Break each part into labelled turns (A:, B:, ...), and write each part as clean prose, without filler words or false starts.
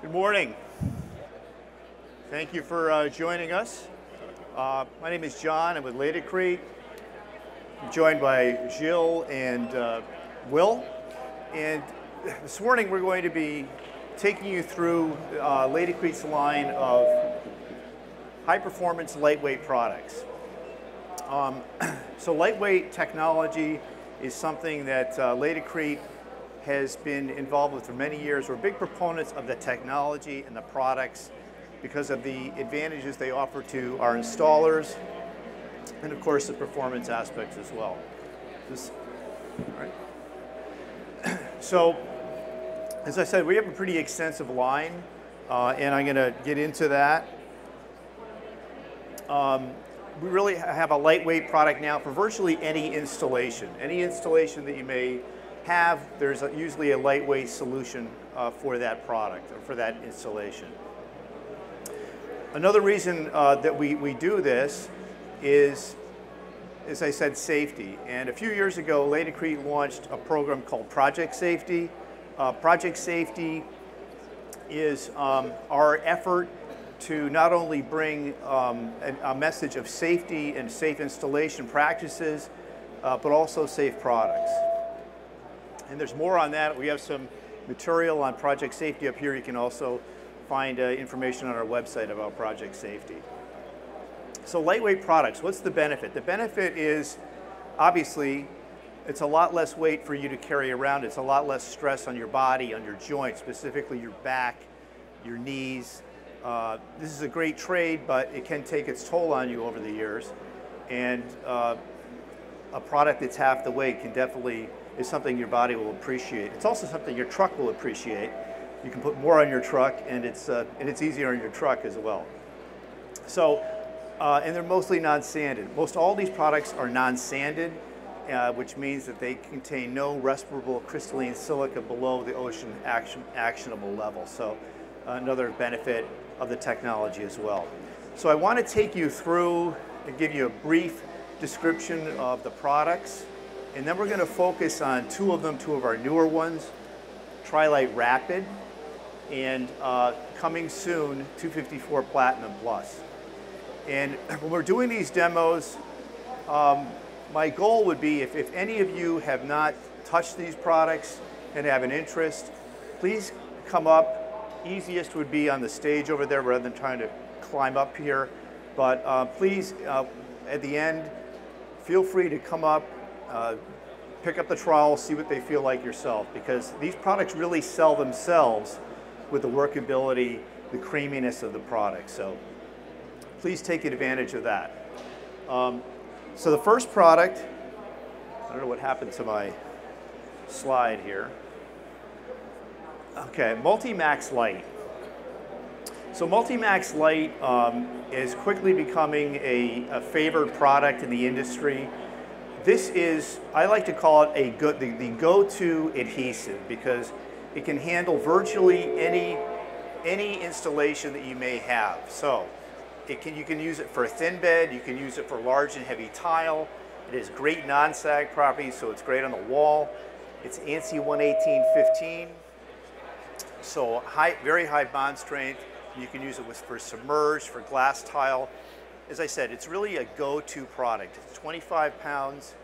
A: Good morning. Thank you for joining us. My name is Jon. I'm with LATICRETE. I'm joined by Jill and Will. And this morning we're going to be taking you through LATICRETE's line of high-performance lightweight products. So lightweight technology is something that LATICRETE has been involved with for many years. We're big proponents of the technology and the products because of the advantages they offer to our installers and of course the performance aspects as well. All right. So as I said, we have a pretty extensive line and I'm going to get into that. We really have a lightweight product now for virtually any installation. Any installation that you may have, there's usually a lightweight solution for that product or for that installation. Another reason that we do this is, as I said, safety. And a few years ago, LATICRETE launched a program called Project Safety. Project Safety is our effort to not only bring a message of safety and safe installation practices, but also safe products. And there's more on that. We have some material on Project Safety up here. You can also find information on our website about Project Safety. So lightweight products, what's the benefit? The benefit is, obviously, it's a lot less weight for you to carry around. It's a lot less stress on your body, on your joints, specifically your back, your knees. This is a great trade, but it can take its toll on you over the years. And a product that's half the weight can definitely is something your body will appreciate. It's also something your truck will appreciate. You can put more on your truck, and it's easier on your truck as well. So, and they're mostly non-sanded. Most all these products are non-sanded, which means that they contain no respirable crystalline silica below the ocean actionable level. So, another benefit of the technology as well. So, I want to take you through and give you a brief description of the products. And then we're going to focus on two of our newer ones, TRI-LITE Rapid, and coming soon, 254 Platinum Plus. And when we're doing these demos, my goal would be if any of you have not touched these products and have an interest, please come up. Easiest would be on the stage over there rather than trying to climb up here. But please, at the end, feel free to come up, pick up the trowel, see what they feel like yourself, because these products really sell themselves with the workability, the creaminess of the product. So please take advantage of that. So the first product, I don't know what happened to my slide here. Okay, MULTIMAX Lite. So MULTIMAX Lite is quickly becoming a favored product in the industry. This is, I like to call it the go-to adhesive because it can handle virtually any installation that you may have. So you can use it for a thin bed, you can use it for large and heavy tile. It has great non-sag properties, so it's great on the wall. It's ANSI 11815, so very high bond strength. You can use it for submerged, for glass tile. As I said, it's really a go-to product. It's 25 pounds,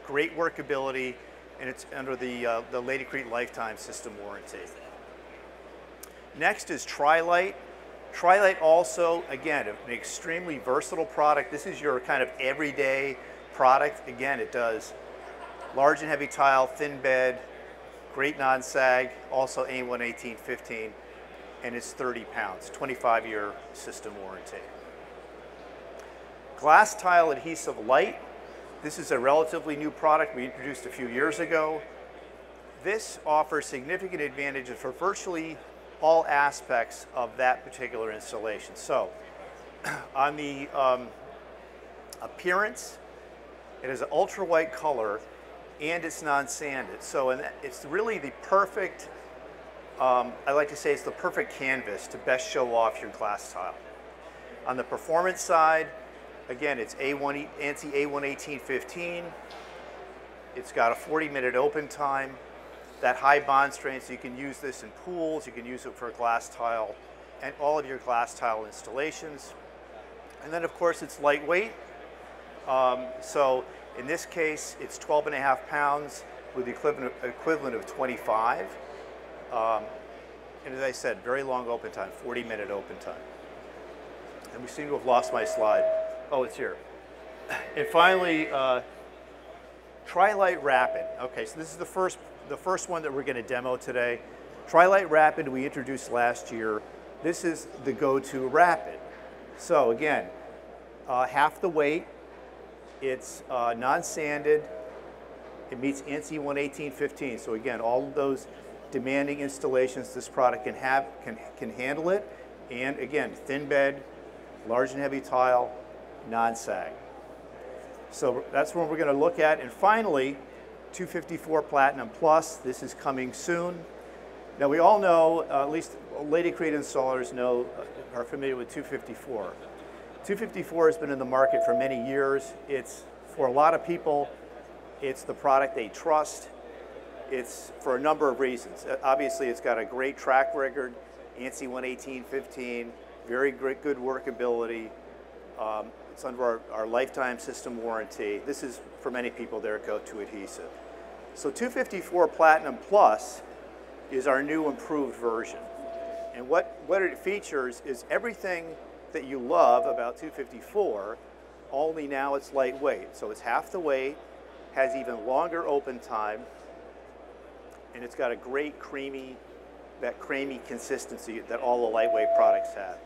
A: great workability, and it's under the LATICRETE lifetime system warranty. Next is TRI-LITE. TRI-LITE also, again, an extremely versatile product. This is your kind of everyday product. Again, it does large and heavy tile, thin bed, great non-sag, also ANSI 11815, and it's 30 pounds, 25-year system warranty. Glass Tile Adhesive Lite. This is a relatively new product we introduced a few years ago. This offers significant advantages for virtually all aspects of that particular installation. So, on the appearance, it has an ultra white color and it's non-sanded. So, it's really the perfect, I like to say it's the perfect canvas to best show off your glass tile. On the performance side, again, it's ANSI A11815. It's got a 40-minute open time. that high bond strength, so you can use this in pools, you can use it for glass tile, and all of your glass tile installations. And then of course it's lightweight. So in this case, it's 12.5 pounds with the equivalent of 25. And as I said, very long open time, 40-minute open time. And we seem to have lost my slide. Oh, it's here. And finally, TRI-LITE Rapid. Okay, so this is the first one that we're going to demo today. TRI-LITE Rapid we introduced last year. This is the go-to Rapid. So again, half the weight. It's non-sanded. It meets ANSI 11815. So again, all of those demanding installations this product can handle it. And again, thin bed, large and heavy tile, non-sag. So that's what we're going to look at. And finally, 254 Platinum Plus. This is coming soon. Now we all know, at least LATICRETE installers know, are familiar with 254. 254 has been in the market for many years. It's, for a lot of people, it's the product they trust. It's for a number of reasons. Obviously, it's got a great track record, ANSI 11815, very great, good workability. It's under our lifetime system warranty. This is, for many people, their go-to adhesive. So 254 Platinum Plus is our new improved version. And what it features is everything that you love about 254, only now it's lightweight. So it's half the weight, has even longer open time, and it's got a great creamy consistency that all the lightweight products have.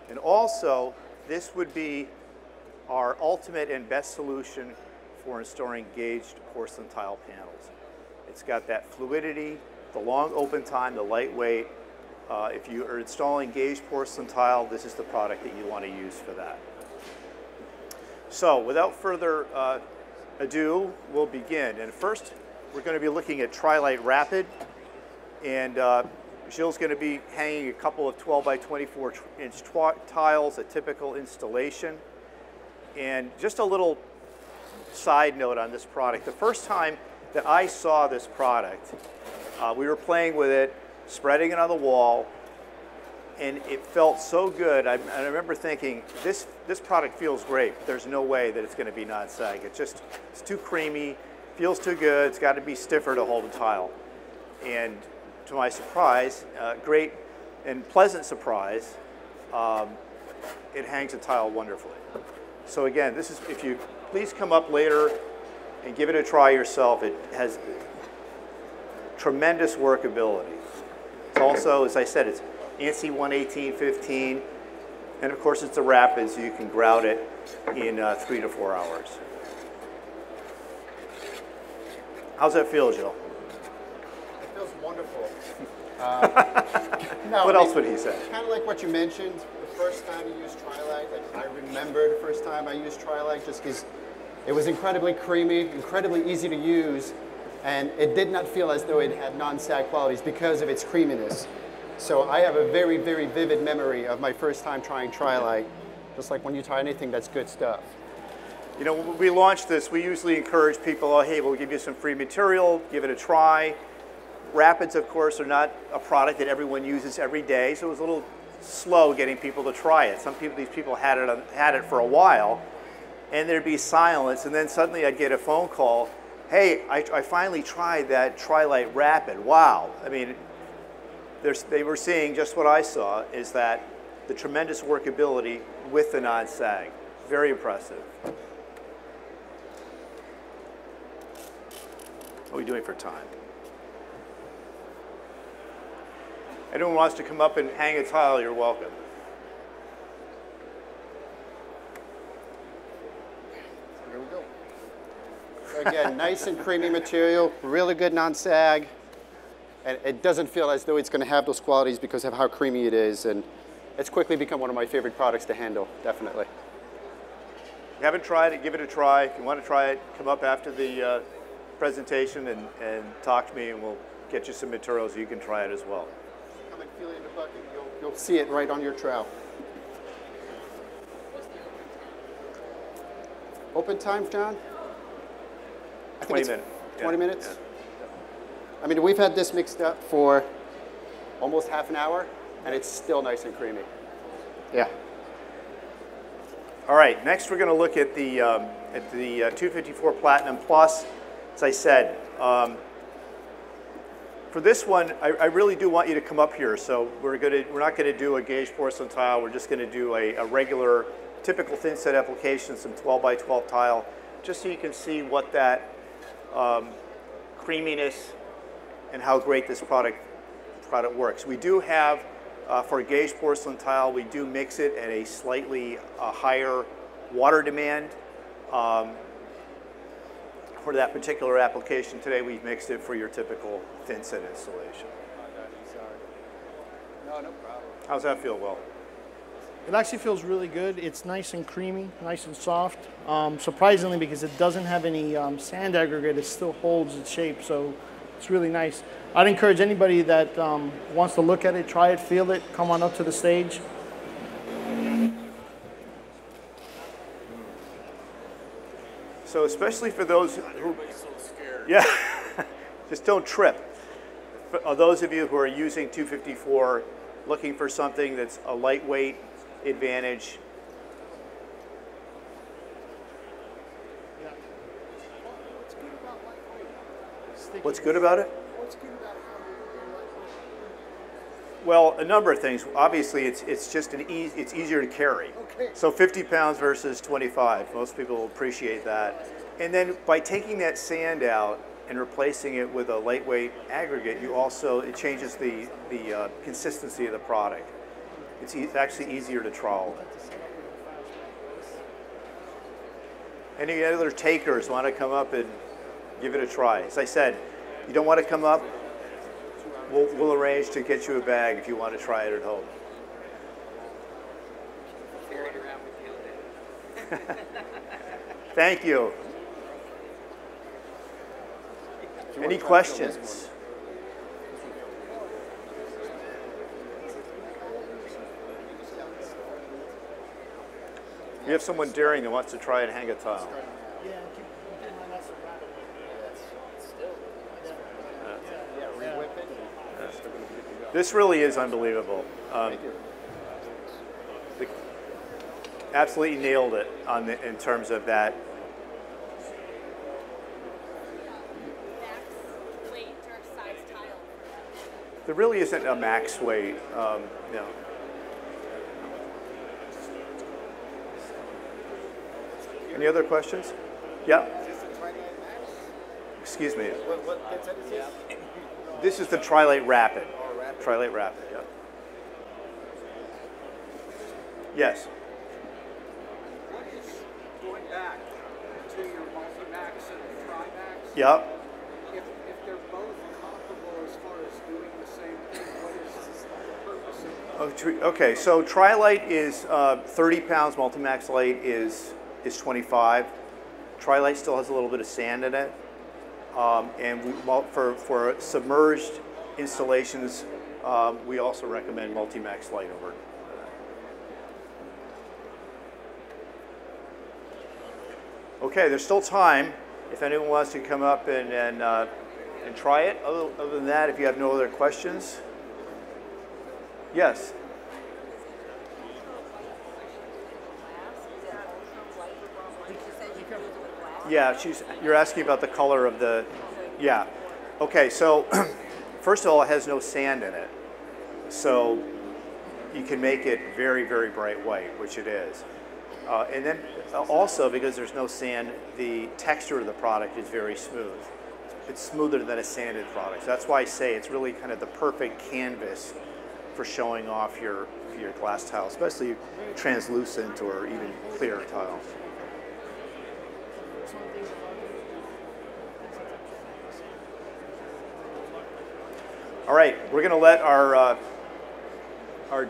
A: And also, this would be our ultimate and best solution for installing gauged porcelain tile panels. It's got that fluidity, the long open time, the lightweight. If you are installing gauged porcelain tile, this is the product that you want to use for that. So without further ado, we'll begin. And first, we're going to be looking at TRI-LITE Rapid. And Gilles going to be hanging a couple of 12 by 24 inch tiles, a typical installation. And just a little side note on this product. The first time that I saw this product, we were playing with it, spreading it on the wall, and it felt so good. I remember thinking, this product feels great, but there's no way that it's going to be non-sag. It's too creamy, feels too good, it's got to be stiffer to hold a tile. And to my surprise, great and pleasant surprise, it hangs a tile wonderfully. So again, this is, if you please come up later and give it a try yourself, it has tremendous workability. It's also, as I said, it's ANSI 11815, and of course it's a rapid, so you can grout it in 3 to 4 hours. How's that feel, Jill?
B: It feels wonderful.
A: What else would he say?
B: Kind of like what you mentioned, the first time you used TRI-LITE, like I remember the first time I used TRI-LITE just because it was incredibly creamy, incredibly easy to use, and it did not feel as though it had non-sag qualities because of its creaminess. So I have a very, very vivid memory of my first time trying TRI-LITE. Just like when you try anything, that's good stuff.
A: You know, when we launched this, we usually encourage people, oh, hey, we'll give you some free material, give it a try. Rapids, of course, are not a product that everyone uses every day, so it was a little slow getting people to try it. These people had it for a while, and there'd be silence, and then suddenly I'd get a phone call, hey, I finally tried that TRI-LITE Rapid. Wow. I mean, they were seeing just what I saw, is that the tremendous workability with the non-sag. Very impressive. What are we doing for time? Anyone wants to come up and hang a tile, you're welcome.
B: Here we go. So again, nice and creamy material, really good non-sag, and it doesn't feel as though it's going to have those qualities because of how creamy it is, and it's quickly become one of my favorite products to handle, definitely.
A: If you haven't tried it, give it a try. If you want to try it, come up after the presentation and talk to me, and we'll get you some materials so you can try it as well.
B: Come and feel it in the bucket. You'll see it right on your trowel. Open time, John? I think
A: 20 minutes.
B: 20 minutes?
A: Yeah.
B: I mean, we've had this mixed up for almost half an hour, and it's still nice and creamy. Yeah.
A: All right, next we're going to look at the 254 Platinum Plus. As I said, for this one, I really do want you to come up here. So we're not going to do a gauge porcelain tile. We're just going to do a regular, typical thin set application, some 12 by 12 tile, just so you can see what that creaminess and how great this product works. We do have, for a gauge porcelain tile, we do mix it at a slightly higher water demand. For that particular application today, we've mixed it for your typical thin set installation.
B: No, no problem.
A: How's that feel, Will?
C: It actually feels really good. It's nice and creamy, nice and soft. Surprisingly, because it doesn't have any sand aggregate, it still holds its shape, so it's really nice. I'd encourage anybody that wants to look at it, try it, feel it, come on up to the stage.
A: So especially for those who...
D: Everybody's so scared.
A: Yeah, just don't trip. For those of you who are using 254, looking for something that's a lightweight advantage.
C: Yeah.
A: What's good about it?
C: What's good about how lightweight?
A: Well, a number of things. Obviously, it's just it's easier to carry.
C: Okay.
A: So 50 pounds versus 25. Most people will appreciate that. And then by taking that sand out and replacing it with a lightweight aggregate, it changes the consistency of the product. It's actually easier to trowel. Any other takers want to come up and give it a try? As I said, you don't want to come up, we'll arrange to get you a bag if you want to try it at home. Thank you. Any questions? You have someone daring that wants to try and hang a tile.
C: Yeah, keep in mind that's a rapid.
A: This really is unbelievable. Absolutely nailed it in terms of that.
E: Max weight or size tile?
A: There really isn't a max weight. No. Any other questions? Yeah. Excuse me.
B: What set is this?
A: This is the TRI-LITE Rapid. TRI-LITE Rapid. Yeah. Yes.
D: What is, going back to your MULTIMAX and TRI-MAX,
A: Yep.
D: if they're both comparable as far as doing the same thing, what is the purpose of
A: Okay, so TRI-LITE is 30 pounds. MULTIMAX Lite is 25. TRI-LITE still has a little bit of sand in it. And for submerged installations, we also recommend MULTIMAX Lite over that. Okay, there's still time if anyone wants to come up and try it. Other than that, if you have no other questions. Yes. Yeah, you're asking about the color of the, yeah. Okay, so first of all, it has no sand in it. So you can make it very, very bright white, which it is. And then also, because there's no sand, the texture of the product is very smooth. It's smoother than a sanded product. So that's why I say it's really kind of the perfect canvas for showing off your glass tile, especially translucent or even clear tiles. All right, we're going to let our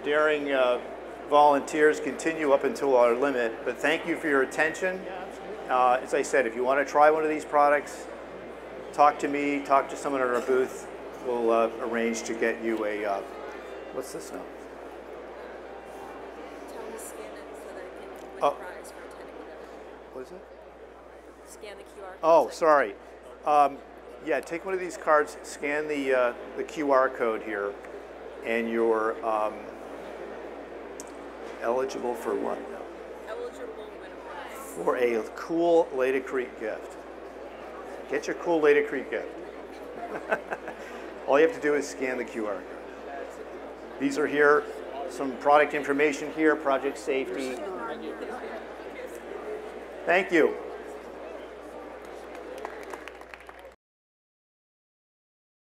A: daring volunteers continue up until our limit, but thank you for your attention. As I said, if you want to try one of these products, talk to me, talk to someone at our booth. We'll arrange to get you a, what's this now?
E: Tell me scan it so that I can win prize for attending the event.
A: What is it?
E: Scan the QR code.
A: Oh, sorry. Yeah, take one of these cards, scan the QR code here, and you're eligible for what?
E: Eligible winner.
A: For a cool LATICRETE gift. Get your cool LATICRETE gift. All you have to do is scan the QR code. These are here, some product information here, project safety. Thank you.